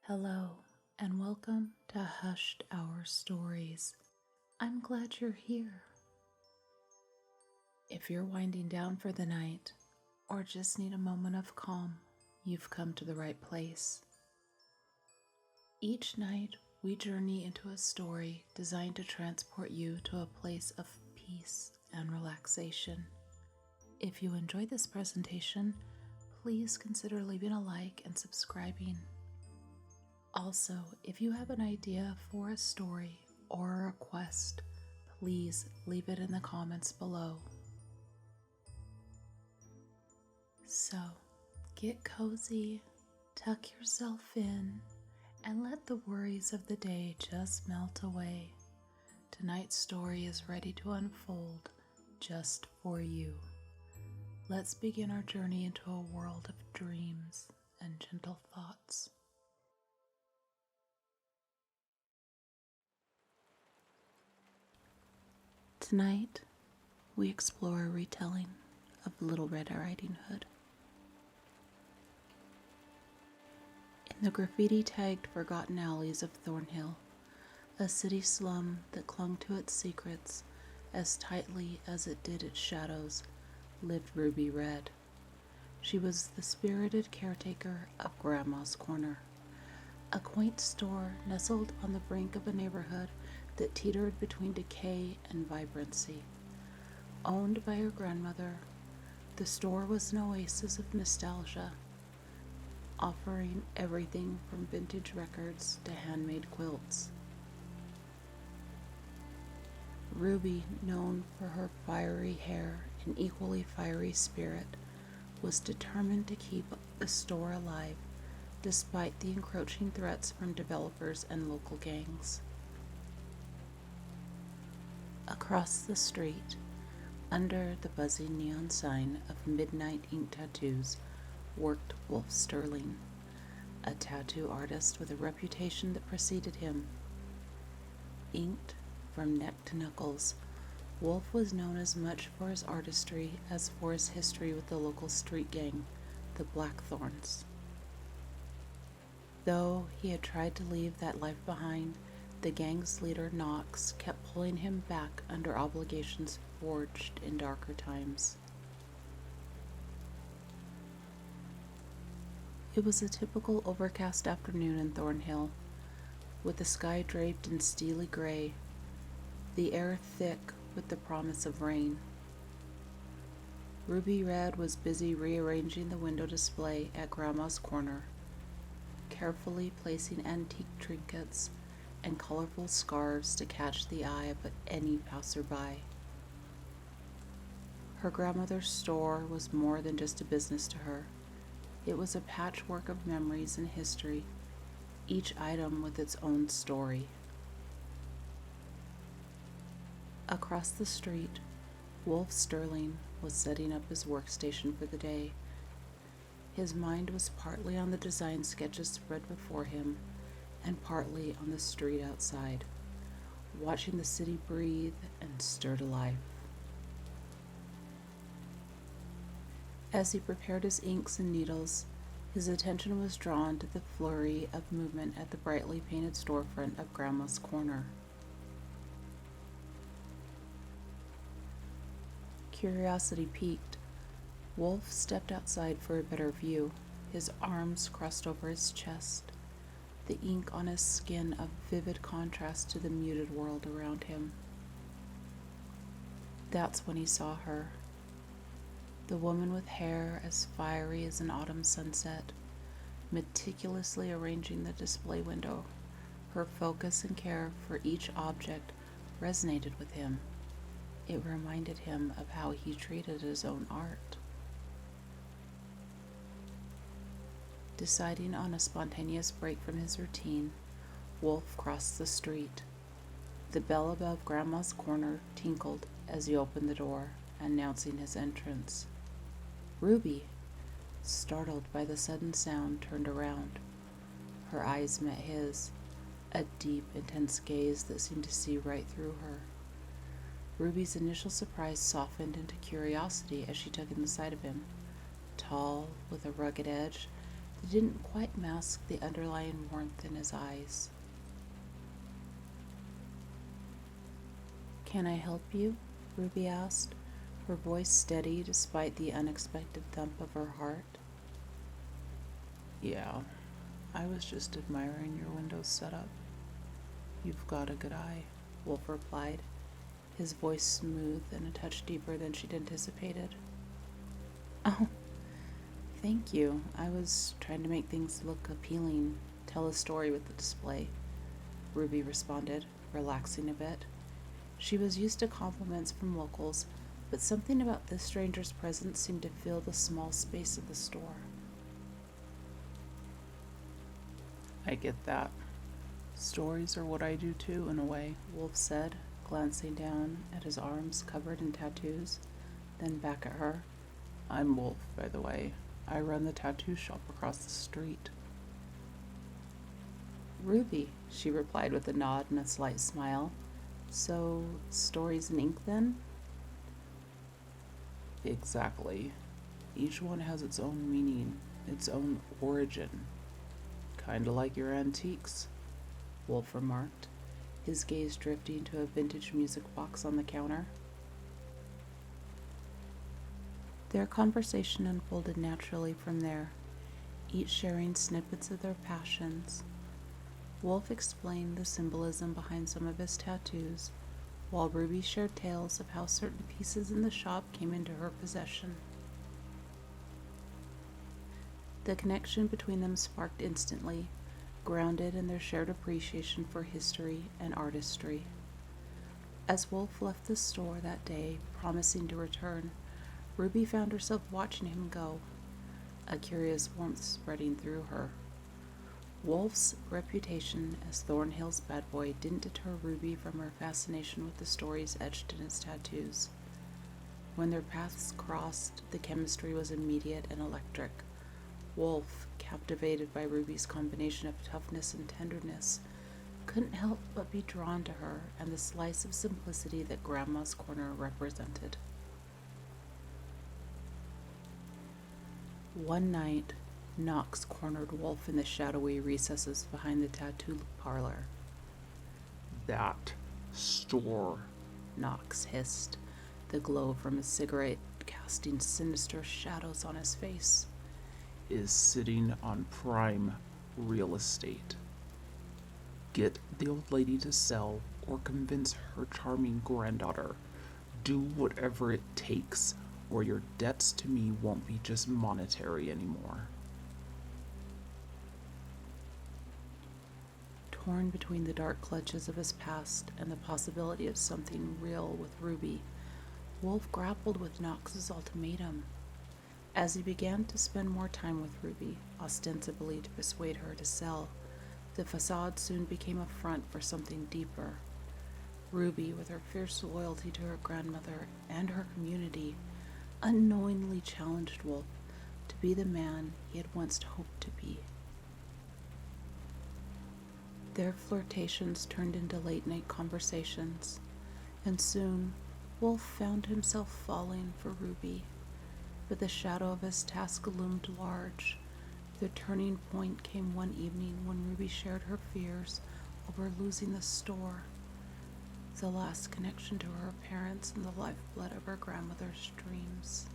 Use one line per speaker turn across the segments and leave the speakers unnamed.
Hello, and welcome to Hushed Hour Stories. I'm glad you're here. If you're winding down for the night, or just need a moment of calm, you've come to the right place. Each night, we journey into a story designed to transport you to a place of peace and relaxation. If you enjoyed this presentation, please consider leaving a like and subscribing. Also, if you have an idea for a story or a request, please leave it in the comments below. So, get cozy, tuck yourself in, and let the worries of the day just melt away. Tonight's story is ready to unfold just for you. Let's begin our journey into a world of dreams and gentle thoughts. Tonight, we explore a retelling of Little Red Riding Hood. In the graffiti-tagged forgotten alleys of Thornhill, a city slum that clung to its secrets as tightly as it did its shadows, lived Ruby Red. She was the spirited caretaker of Grandma's Corner, a quaint store nestled on the brink of a neighborhood that teetered between decay and vibrancy. Owned by her grandmother, the store was an oasis of nostalgia, offering everything from vintage records to handmade quilts. Ruby, known for her fiery hair and equally fiery spirit, was determined to keep the store alive despite the encroaching threats from developers and local gangs. Across the street, under the buzzing neon sign of Midnight Ink Tattoos, worked Wolf Sterling, a tattoo artist with a reputation that preceded him. Inked from neck to knuckles, Wolf was known as much for his artistry as for his history with the local street gang, the Blackthorns. Though he had tried to leave that life behind, the gang's leader, Knox, kept pulling him back under obligations forged in darker times. It was a typical overcast afternoon in Thornhill, with the sky draped in steely gray, the air thick with the promise of rain. Ruby Red was busy rearranging the window display at Grandma's Corner, carefully placing antique trinkets and colorful scarves to catch the eye of any passerby. Her grandmother's store was more than just a business to her. It was a patchwork of memories and history, each item with its own story. Across the street, Wolf Sterling was setting up his workstation for the day. His mind was partly on the design sketches spread before him, and partly on the street outside, watching the city breathe and stir to life. As he prepared his inks and needles, his attention was drawn to the flurry of movement at the brightly painted storefront of Grandma's Corner. Curiosity piqued, Wolf stepped outside for a better view, his arms crossed over his chest, the ink on his skin a vivid contrast to the muted world around him. That's when he saw her, the woman with hair as fiery as an autumn sunset, meticulously arranging the display window. Her focus and care for each object resonated with him. It reminded him of how he treated his own art. Deciding on a spontaneous break from his routine, Wolf crossed the street. The bell above Grandma's Corner tinkled as he opened the door, announcing his entrance. Ruby, startled by the sudden sound, turned around. Her eyes met his, a deep, intense gaze that seemed to see right through her. Ruby's initial surprise softened into curiosity as she took in the sight of him. Tall, with a rugged edge, They didn't quite mask the underlying warmth in his eyes. "Can I help you?" Ruby asked, her voice steady despite the unexpected thump of her heart. "Yeah, I was just admiring your Windows setup. You've got a good eye," Wolf replied, his voice smooth and a touch deeper than she'd anticipated. "Oh, thank you. I was trying to make things look appealing, tell a story with the display," Ruby responded, relaxing a bit. She was used to compliments from locals, but something about this stranger's presence seemed to fill the small space of the store. "I get that. Stories are what I do too, in a way," Wolf said, glancing down at his arms covered in tattoos, then back at her. "I'm Wolf, by the way. I run the tattoo shop across the street." "Ruby," she replied with a nod and a slight smile. "So, stories in ink then?" "Exactly. Each one has its own meaning, its own origin. Kinda like your antiques," Wolf remarked, his gaze drifting to a vintage music box on the counter. Their conversation unfolded naturally from there, each sharing snippets of their passions. Wolf explained the symbolism behind some of his tattoos, while Ruby shared tales of how certain pieces in the shop came into her possession. The connection between them sparked instantly, grounded in their shared appreciation for history and artistry. As Wolf left the store that day, promising to return, Ruby found herself watching him go, a curious warmth spreading through her. Wolf's reputation as Thornhill's badboy didn't deter Ruby from her fascination with the stories etched in his tattoos. When their paths crossed, the chemistry was immediate and electric. Wolf, captivated by Ruby's combination of toughness and tenderness, couldn't help but be drawn to her and the slice of simplicity that Grandma's Corner represented. One night, Knox cornered Wolf in the shadowy recesses behind the tattoo parlor. "That store," Knox hissed, the glow from his cigarette casting sinister shadows on his face, "is sitting on prime real estate. Get the old lady to sell or convince her charming granddaughter. Do whatever it takes, or your debts to me won't be just monetary anymore." Torn between the dark clutches of his past and the possibility of something real with Ruby, Wolf grappled with Knox's ultimatum. As he began to spend more time with Ruby, ostensibly to persuade her to sell, the facade soon became a front for something deeper. Ruby, with her fierce loyalty to her grandmother and her community, unknowingly challenged Wolf to be the man he had once hoped to be. Their flirtations turned into late-night conversations, and soon Wolf found himself falling for Ruby. But the shadow of his task loomed large. The turning point came one evening when Ruby shared her fears over losing the store, the last connection to her parents and the lifeblood of her grandmother's dreams.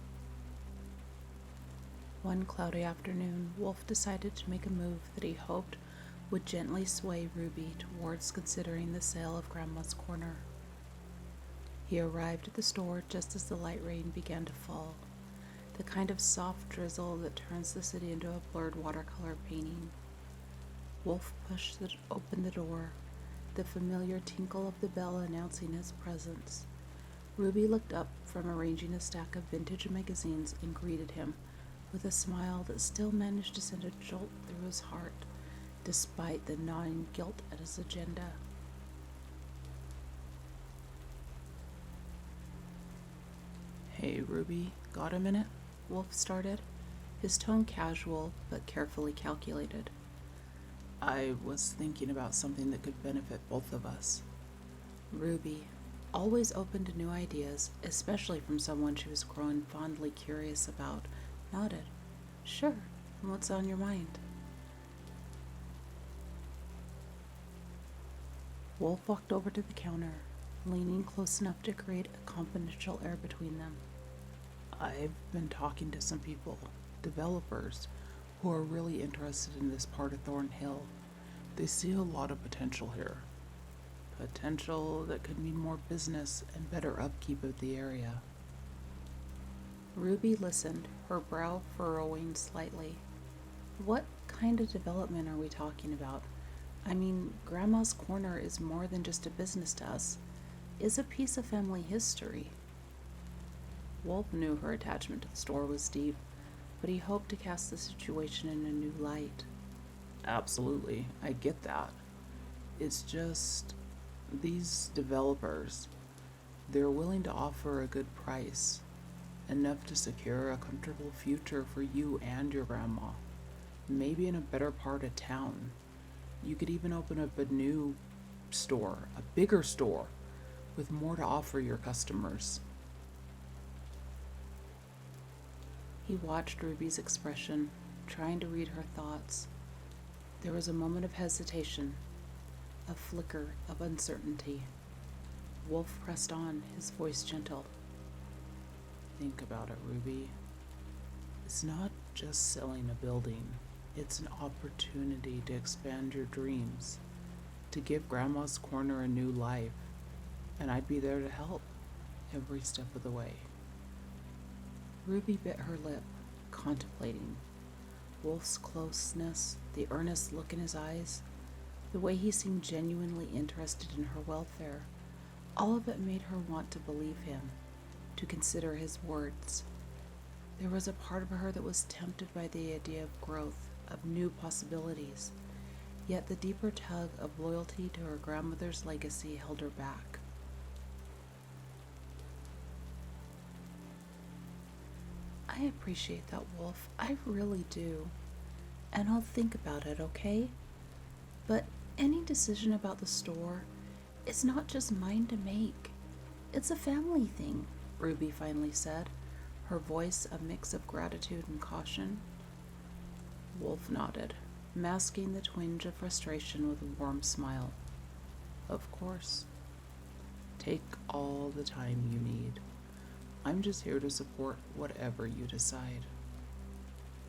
One cloudy afternoon, Wolf decided to make a move that he hoped would gently sway Ruby towards considering the sale of Grandma's Corner. He arrived at the store just as the light rain began to fall, the kind of soft drizzle that turns the city into a blurred watercolor painting. Wolf pushed open the door, the familiar tinkle of the bell announcing his presence. Ruby looked up from arranging a stack of vintage magazines and greeted him with a smile that still managed to send a jolt through his heart, despite the gnawing guilt at his agenda. "Hey, Ruby, got a minute?" Wolf started, his tone casual but carefully calculated. "I was thinking about something that could benefit both of us." Ruby, always open to new ideas, especially from someone she was growing fondly curious about, nodded. "Sure, What's on your mind? Wolf walked over to the counter, leaning close enough to create a confidential air between them. I've been talking to some people, developers, who are really interested in this part of Thornhill. They see a lot of potential here. Potential that could mean more business and better upkeep of the area. Ruby listened, her brow furrowing slightly. What kind of development are we talking about? I mean, Grandma's Corner is more than just a business to us. It's a piece of family history. Wolf knew her attachment to the store was deep, but he hoped to cast the situation in a new light. Absolutely, I get that. It's just, these developers, they're willing to offer a good price, enough to secure a comfortable future for you and your grandma, maybe in a better part of town. You could even open up a new store, a bigger store, with more to offer your customers. He watched Ruby's expression, trying to read her thoughts. There was a moment of hesitation, a flicker of uncertainty. Wolf pressed on, his voice gentle. Think about it, Ruby. It's not just selling a building. It's an opportunity to expand your dreams, to give Grandma's Corner a new life, and I'd be there to help every step of the way. Ruby bit her lip, contemplating. Wolf's closeness, the earnest look in his eyes, the way he seemed genuinely interested in her welfare, all of it made her want to believe him, to consider his words. There was a part of her that was tempted by the idea of growth, of new possibilities, yet the deeper tug of loyalty to her grandmother's legacy held her back. I appreciate that, Wolf. I really do. And I'll think about it, okay? But any decision about the store is not just mine to make. It's a family thing, Ruby finally said, her voice a mix of gratitude and caution. Wolf nodded, masking the twinge of frustration with a warm smile. Of course. Take all the time you need. I'm just here to support whatever you decide.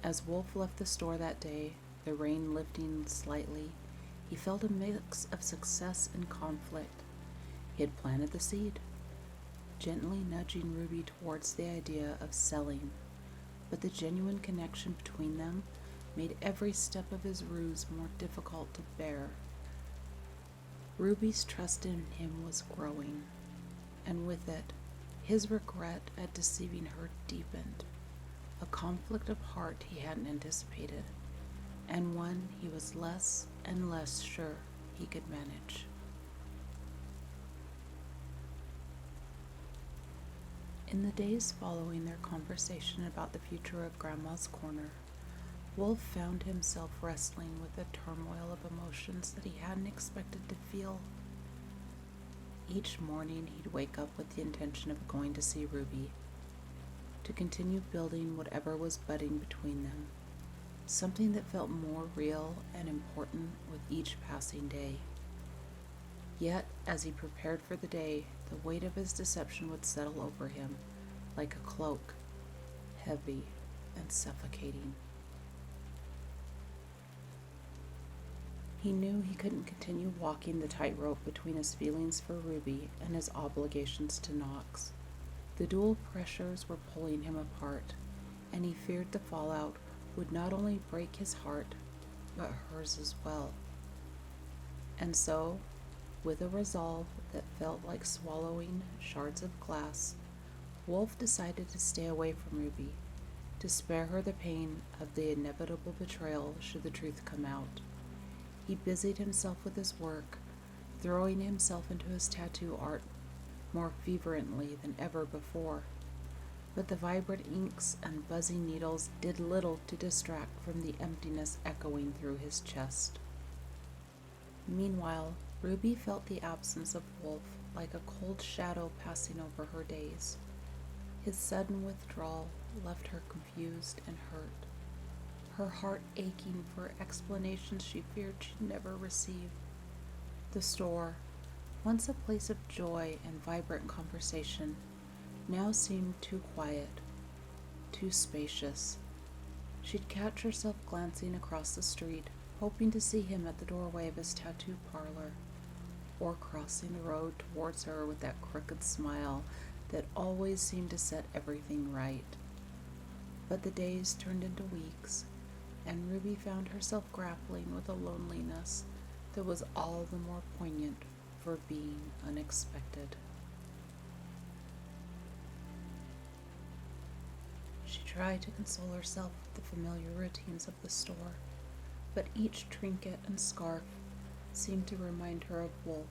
As Wolf left the store that day, the rain lifting slightly, he felt a mix of success and conflict. He had planted the seed, gently nudging Ruby towards the idea of selling, but the genuine connection between them made every step of his ruse more difficult to bear. Ruby's trust in him was growing, and with it, his regret at deceiving her deepened, a conflict of heart he hadn't anticipated, and one he was less and less sure he could manage. In the days following their conversation about the future of Grandma's Corner, Wolf found himself wrestling with a turmoil of emotions that he hadn't expected to feel. Each morning he'd wake up with the intention of going to see Ruby, to continue building whatever was budding between them, something that felt more real and important with each passing day. Yet, as he prepared for the day, the weight of his deception would settle over him like a cloak, heavy and suffocating. He knew he couldn't continue walking the tightrope between his feelings for Ruby and his obligations to Knox. The dual pressures were pulling him apart, and he feared the fallout would not only break his heart, but hers as well. And so, with a resolve that felt like swallowing shards of glass, Wolf decided to stay away from Ruby, to spare her the pain of the inevitable betrayal should the truth come out. He busied himself with his work, throwing himself into his tattoo art more fervently than ever before. But the vibrant inks and buzzing needles did little to distract from the emptiness echoing through his chest. Meanwhile, Ruby felt the absence of Wolf like a cold shadow passing over her days. His sudden withdrawal left her confused and hurt. her heart aching for explanations she feared she'd never receive. The store, once a place of joy and vibrant conversation, now seemed too quiet, too spacious. She'd catch herself glancing across the street, hoping to see him at the doorway of his tattoo parlor, or crossing the road towards her with that crooked smile that always seemed to set everything right. But the days turned into weeks, and Ruby found herself grappling with a loneliness that was all the more poignant for being unexpected. She tried to console herself with the familiar routines of the store, but each trinket and scarf seemed to remind her of Wolf,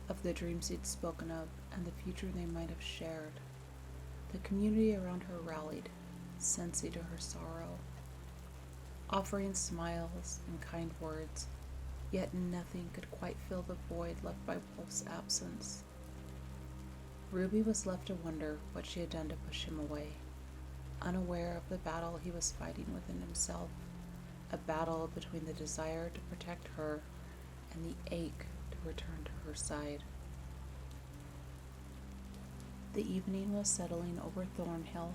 of the dreams he'd spoken of, and the future they might have shared. The community around her rallied, sensing to her sorrow, offering smiles and kind words, yet nothing could quite fill the void left by Wolf's absence. Ruby was left to wonder what she had done to push him away, unaware of the battle he was fighting within himself, a battle between the desire to protect her and the ache to return to her side. The evening was settling over Thornhill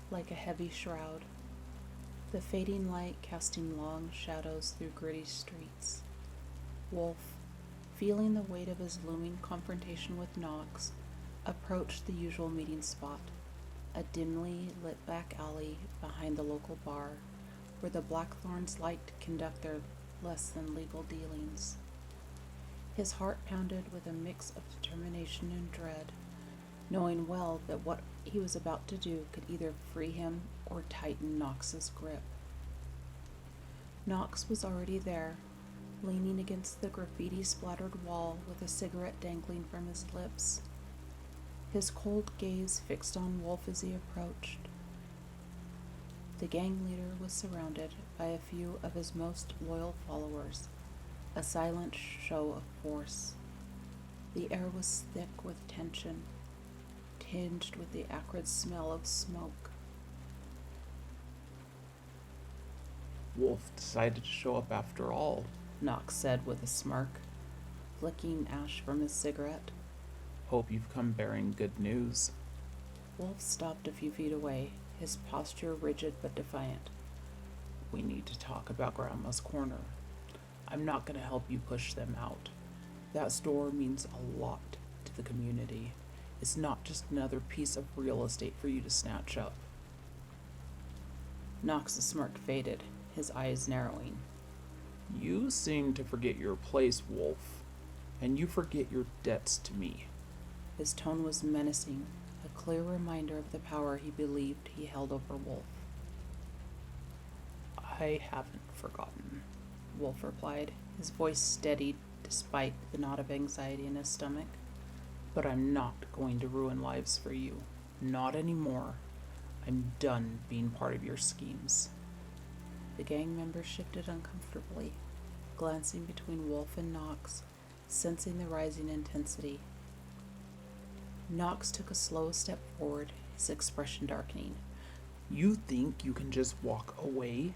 like a heavy shroud, the fading light casting long shadows through gritty streets. Wolf, feeling the weight of his looming confrontation with Knox, approached the usual meeting spot, a dimly lit back alley behind the local bar, where the Blackthorns liked to conduct their less-than-legal dealings. His heart pounded with a mix of determination and dread, knowing well that what he was about to do could either free him or tighten Knox's grip. Knox was already there, leaning against the graffiti-splattered wall with a cigarette dangling from his lips, his cold gaze fixed on Wolf as he approached. The gang leader was surrounded by a few of his most loyal followers, a silent show of force. The air was thick with tension, tinged with the acrid smell of smoke.
Wolf decided to show up after all,
Knox said with a smirk, flicking ash from his cigarette.
Hope you've come bearing good news.
Wolf stopped a few feet away, his posture rigid but defiant.
We need to talk about Grandma's Corner. I'm not going to help you push them out. That store means a lot to the community. It's not just another piece of real estate for you to snatch up.
Knox's smirk faded, his eyes narrowing.
You seem to forget your place, Wolf, and you forget your debts to me.
His tone was menacing, a clear reminder of the power he believed he held over Wolf.
I haven't forgotten,
Wolf replied, his voice steadied despite the knot of anxiety in his stomach.
But I'm not going to ruin lives for you. Not anymore. I'm done being part of your schemes.
The gang members shifted uncomfortably, glancing between Wolf and Knox, sensing the rising intensity. Knox took a slow step forward, his expression darkening.
You think you can just walk away?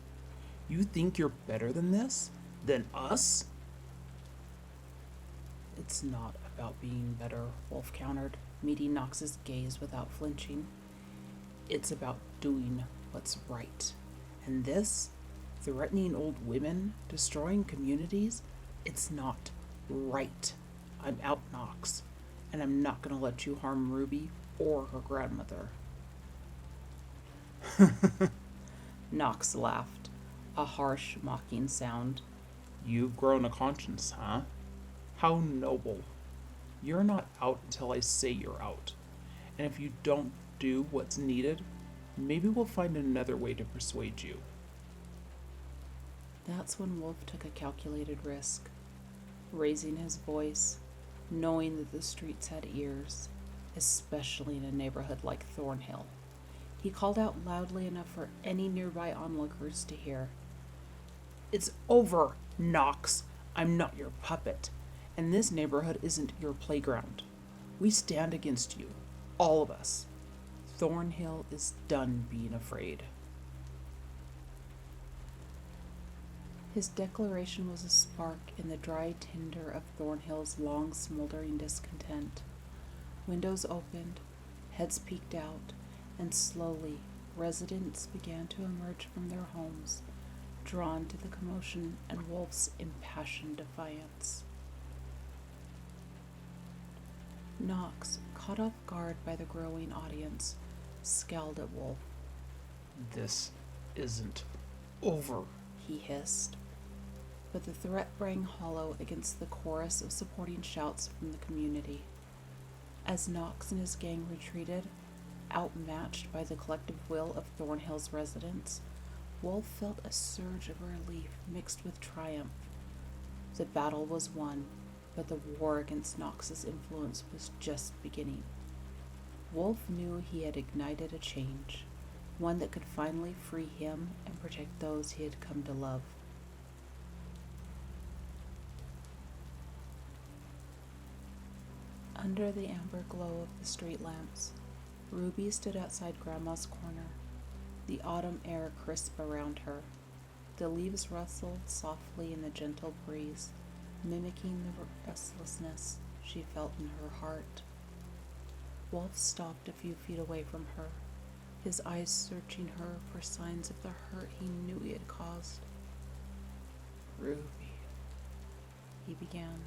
You think you're better than this? Than us?
It's not about being better, Wolf countered, meeting Knox's gaze without flinching.
It's about doing what's right. And this, threatening old women, destroying communities, it's not right. I'm out, Knox, and I'm not going to let you harm Ruby or her grandmother.
Knox laughed, a harsh, mocking sound.
You've grown a conscience, huh? How noble. You're not out until I say you're out. And if you don't do what's needed, maybe we'll find another way to persuade you.
That's when Wolf took a calculated risk, raising his voice, knowing that the streets had ears, especially in a neighborhood like Thornhill. He called out loudly enough for any nearby onlookers to hear.
It's over, Knox. I'm not your puppet. And this neighborhood isn't your playground. We stand against you, all of us. Thornhill is done being afraid. His declaration was a spark in the dry tinder of Thornhill's long smoldering discontent. Windows opened, heads peeked out, and slowly residents began to emerge from their homes, drawn to the commotion and Wolf's impassioned defiance. Knox, caught off guard by the growing audience, scowled at Wolf.
"This isn't over,"
he hissed. But the threat rang hollow against the chorus of supporting shouts from the community. As Knox and his gang retreated, outmatched by the collective will of Thornhill's residents, Wolf felt a surge of relief mixed with triumph. The battle was won, but the war against Knox's influence was just beginning. Wolf knew he had ignited a change, one that could finally free him and protect those he had come to love. Under the amber glow of the street lamps, Ruby stood outside Grandma's corner, the autumn air crisp around her. The leaves rustled softly in the gentle breeze, mimicking the restlessness she felt in her heart. Wolf stopped a few feet away from her, his eyes searching her for signs of the hurt he knew he had caused. "Ruby," he began,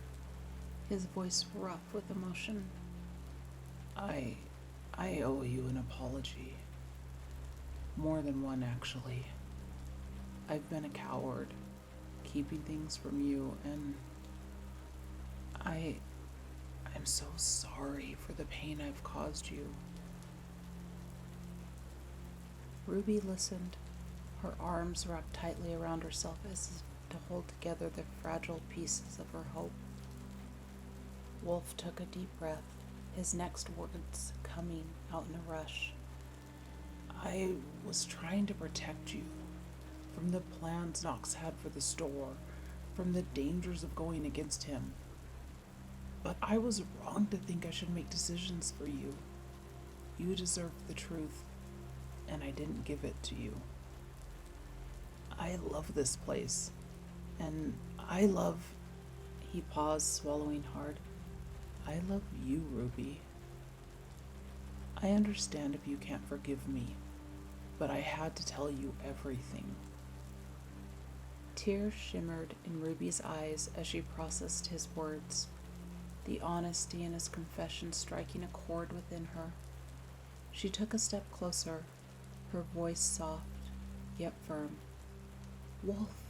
his voice rough with emotion. I owe you an apology. More than one, actually. I've been a coward, keeping things from you, and I'm so sorry for the pain I've caused you." Ruby listened, her arms wrapped tightly around herself as if to hold together the fragile pieces of her hope. Wolf took a deep breath, his next words coming out in a rush. "I was trying to protect you from the plans Knox had for the store, from the dangers of going against him. But I was wrong to think I should make decisions for you. You deserved the truth, and I didn't give it to you. I love this place, and I love—" He paused, swallowing hard. "I love you, Ruby. I understand if you can't forgive me, but I had to tell you everything." Tears shimmered in Ruby's eyes as she processed his words, the honesty in his confession striking a chord within her. She took a step closer, her voice soft, yet firm. "Wolf,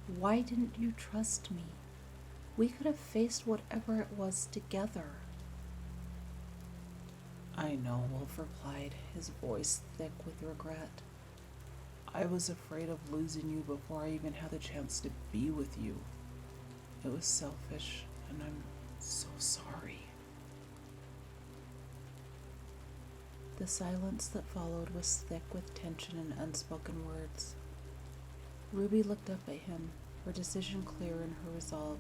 why didn't you trust me? We could have faced whatever it was together." "I know," Wolf replied, his voice thick with regret. "I was afraid of losing you before I even had the chance to be with you. It was selfish, and I'm so sorry." The silence that followed was thick with tension and unspoken words. Ruby looked up at him, her decision clear in her resolve.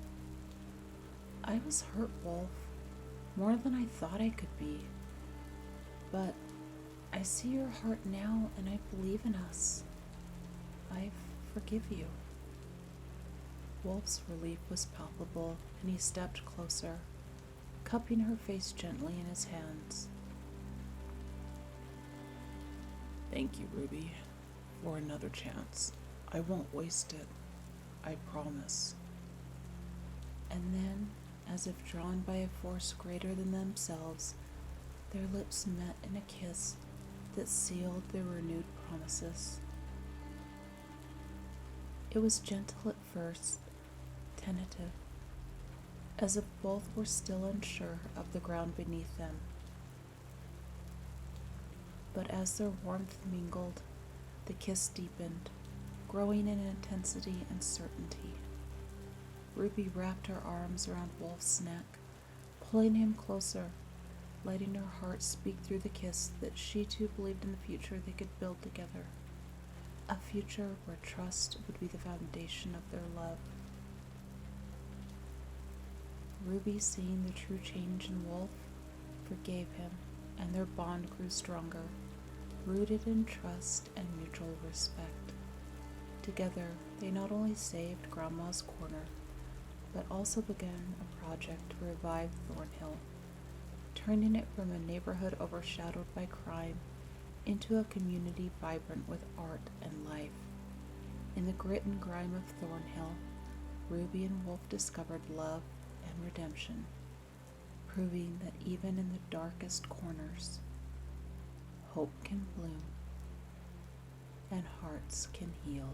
"I was hurt, Wolf, more than I thought I could be. But I see your heart now, and I believe in us. I forgive you." Wolf's relief was palpable, and he stepped closer, cupping her face gently in his hands. "Thank you, Ruby, for another chance. I won't waste it. I promise." And then, as if drawn by a force greater than themselves, their lips met in a kiss that sealed their renewed promises. It was gentle at first, tentative, as if both were still unsure of the ground beneath them. But as their warmth mingled, the kiss deepened, growing in intensity and certainty. Ruby wrapped her arms around Wolf's neck, pulling him closer, letting her heart speak through the kiss that she too believed in the future they could build together. A future where trust would be the foundation of their love. Ruby, seeing the true change in Wolf, forgave him, and their bond grew stronger, rooted in trust and mutual respect.
Together, they not only saved Grandma's Corner, but also began a project to revive Thornhill, turning it from a neighborhood overshadowed by crime into a community vibrant with art and life. In the grit and grime of Thornhill, Ruby and Wolf discovered love and redemption, proving that even in the darkest corners, hope can bloom and hearts can heal.